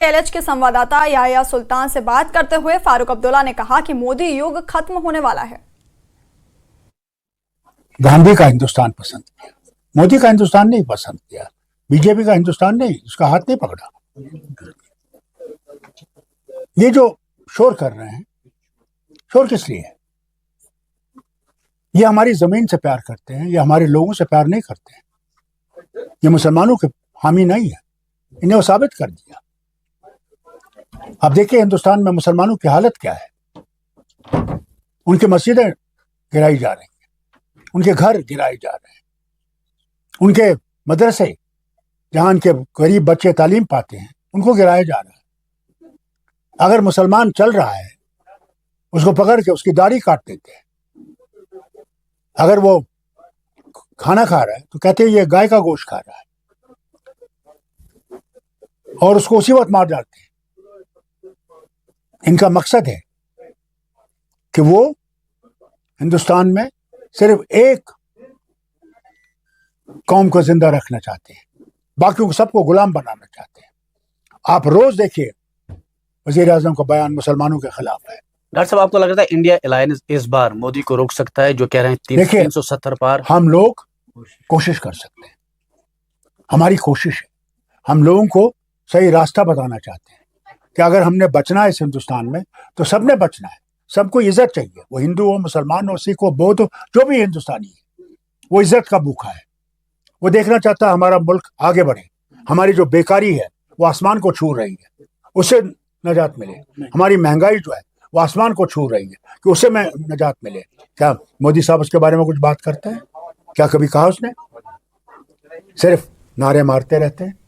LH کے संवाददाता याह्या सुल्तान से बात करते हुए फारूक अब्दुल्ला ने कहा कि मोदी युग खत्म होने वाला है। गांधी का हिंदुस्तान पसंद किया, मोदी का हिंदुस्तान नहीं पसंद किया, बीजेपी का हिंदुस्तान नहीं, उसका हाथ नहीं पकड़ा। ये जो शोर कर रहे हैं, शोर किस लिए है? ये हमारी जमीन से प्यार करते हैं, ये हमारे लोगों से प्यार नहीं करते हैं, ये मुसलमानों के हामी नहीं है, इन्हें वो साबित कर दिया। अब देखिए हिंदुस्तान में मुसलमानों की हालत क्या है। उनकी मस्जिदें गिराई जा रही हैं, उनके घर गिराए जा रहे हैं, उनके मदरसे जहां उनके गरीब बच्चे तालीम पाते हैं उनको गिराया जा रहा है। अगर मुसलमान चल रहा है उसको पकड़ के उसकी दाढ़ी काट देते हैं, अगर वो खाना खा रहा है तो कहते हैं ये गाय का गोश्त खा रहा है, और उसको उसी वक्त मार डालते हैं। इनका मकसद है कि वो हिंदुस्तान में सिर्फ एक कौम को जिंदा रखना चाहते हैं, बाकियों को सबको गुलाम बनाना चाहते हैं। आप रोज देखिए वजीर आजम का बयान मुसलमानों के खिलाफ है। डॉक्टर साहब, आपको लगता है इंडिया अलायंस इस बार मोदी को रोक सकता है, जो कह रहे हैं 370 पार? हम लोग कोशिश कर सकते हैं, हमारी कोशिश है, हम लोगों को सही रास्ता बताना चाहते हैं कि अगर हमने बचना है इस हिंदुस्तान में तो सबने बचना है, सबको इज्जत चाहिए, वो हिंदू हो, मुसलमान हो, सिख हो, बौद्ध हो, जो भी हिंदुस्तानी है वो इज्जत का भूखा है। वो देखना चाहता है हमारा मुल्क आगे बढ़े, हमारी जो बेकारी है वो आसमान को छू रही है, उससे नजात मिले। हमारी महंगाई जो है वो आसमान को छू रही है कि उससे में नजात मिले। क्या मोदी साहब उसके बारे में कुछ बात करते हैं? क्या कभी कहा उसने? सिर्फ नारे मारते रहते हैं।